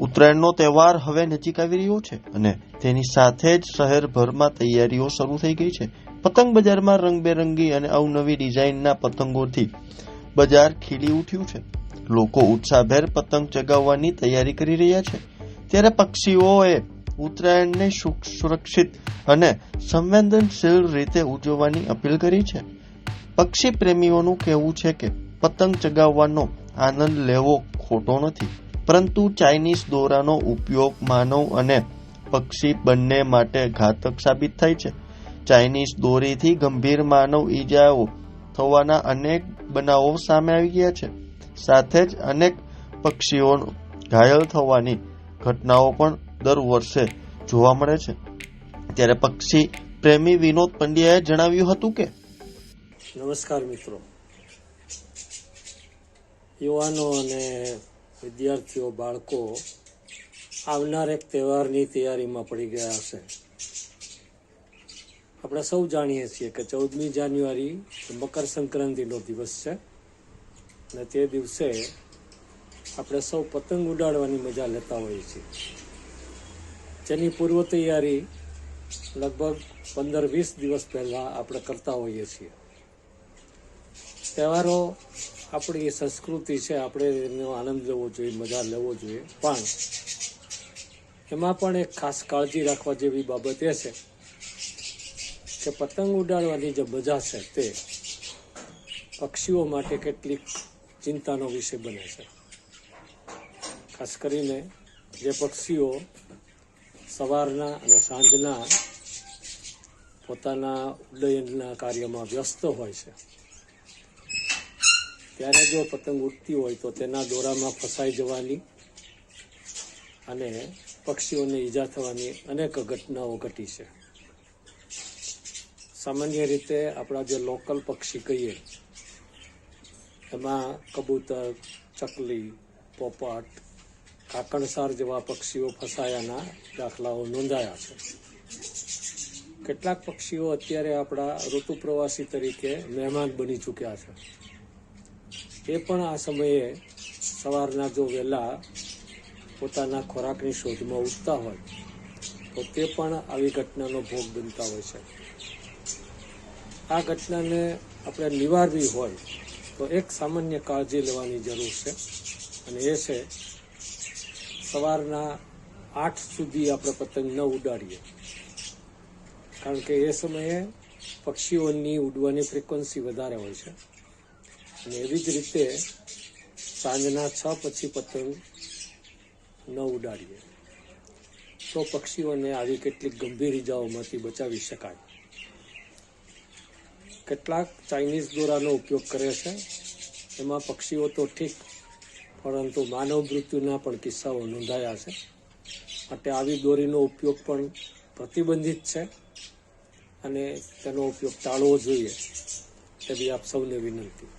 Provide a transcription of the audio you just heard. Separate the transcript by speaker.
Speaker 1: ઉત્તરાયણનો તહેવાર હવે નજીક આવી રહ્યો છે અને તેની સાથે જ શહેરભરમાં તૈયારીઓ શરૂ થઈ ગઈ છે. પતંગ બજારમાં રંગબેરંગી અને અવનવી ડિઝાઇનના પતંગોથી બજાર ખીલી ઉઠ્યું છે. લોકો ઉત્સાહભેર પતંગ ચગાવવાની તૈયારી કરી રહ્યા છે. ત્યારે પક્ષીઓએ ઉત્તરાયણને સુરક્ષિત અને સંવેદનશીલ રીતે ઉજવવાની અપીલ કરી છે. પક્ષી પ્રેમીઓનું કહેવું છે કે પતંગ ચગાવવાનો આનંદ લેવો ખોટો નથી, પરંતુ ચાઇનીઝ દોરાનો ઉપયોગ માનવ અને પક્ષી બંને માટે ઘાતક સાબિત થાય છે. ચાઇનીઝ દોરીથી ગંભીર માનવ ઈજાઓ થવાના અનેક બનાવો સામે આવી ગયા છે. સાથે જ અનેક પક્ષીઓ ઘાયલ થવાની ઘટનાઓ પણ દર વર્ષે જોવા મળે છે. ત્યારે પક્ષી પ્રેમી વિનોદ પંડ્યાએ જણાવ્યું હતું કે
Speaker 2: નમસ્કાર મિત્રો, યુવાનો અને વિદ્યાર્થીઓ, બાળકો આવનાર એક તહેવારની તૈયારીમાં પડી ગયા હશે. આપણે સૌ જાણીએ છીએ કે 14મી જાન્યુઆરી મકર સંક્રાંતિનો દિવસ છે અને તે દિવસે આપણે સૌ પતંગ ઉડાડવાની મજા લેતા હોઈએ છીએ, જેની પૂર્વ તૈયારી લગભગ 15-20 દિવસ પહેલાં આપણે કરતા હોઈએ છીએ. તહેવારો આપણી સંસ્કૃતિ છે, આપણે એનો આનંદ લેવો જોઈએ, મજા લેવો જોઈએ, પણ એમાં પણ એક ખાસ કાળજી રાખવા જેવી બાબત એ છે કે પતંગ ઉડાડવાની જે મજા છે તે પક્ષીઓ માટે કેટલીક ચિંતાનો વિષય બને છે. ખાસ કરીને જે પક્ષીઓ સવારના અને સાંજના પોતાના ઉડ્ડયનના કાર્યમાં વ્યસ્ત હોય છે, ત્યારે જો પતંગ ઉડતી હોય તો તેના દોરામાં ફસાઈ જવાની અને પક્ષીઓને ઈજા થવાની અનેક ઘટનાઓ ઘટી છે. સામાન્ય રીતે આપણા જે લોકલ પક્ષી કહીએ એમાં કબૂતર, ચકલી, પોપટ, કાકણસાર જેવા પક્ષીઓ ફસાયાના દાખલાઓ નોંધાયા છે. કેટલાક પક્ષીઓ અત્યારે આપણા ઋતુ પ્રવાસી તરીકે મહેમાન બની ચૂક્યા છે. એ પણ આ સમયે સવારના જો વહેલા પોતાના ખોરાકની શોધમાં ઉઠતા હોય તો તે પણ આવી ઘટનાનો ભોગ બનતા હોય છે. આ ઘટનાને આપણે નિવારવી હોય તો એક સામાન્ય કાળજી લેવાની જરૂર છે, અને એ છે સવારના 8 સુધી આપણે પતંગ ન ઉડાડીએ, કારણ કે એ સમયે પક્ષીઓની ઉડવાની ફ્રિકવન્સી વધારે હોય છે. અને એવી જ રીતે સાંજના 6 પછી પતંગ ન ઉડાડીએ તો પક્ષીઓને આવી કેટલીક ગંભીર ઇજાઓમાંથી બચાવી શકાય. કેટલાક ચાઇનીઝ દોરાનો ઉપયોગ કરે છે, એમાં પક્ષીઓ તો ઠીક, પરંતુ માનવ મૃત્યુના પણ કિસ્સાઓ નોંધાયા છે. માટે આવી દોરીનો ઉપયોગ પણ પ્રતિબંધિત છે અને તેનો ઉપયોગ ટાળવો જોઈએ એવી આપ સૌને વિનંતી.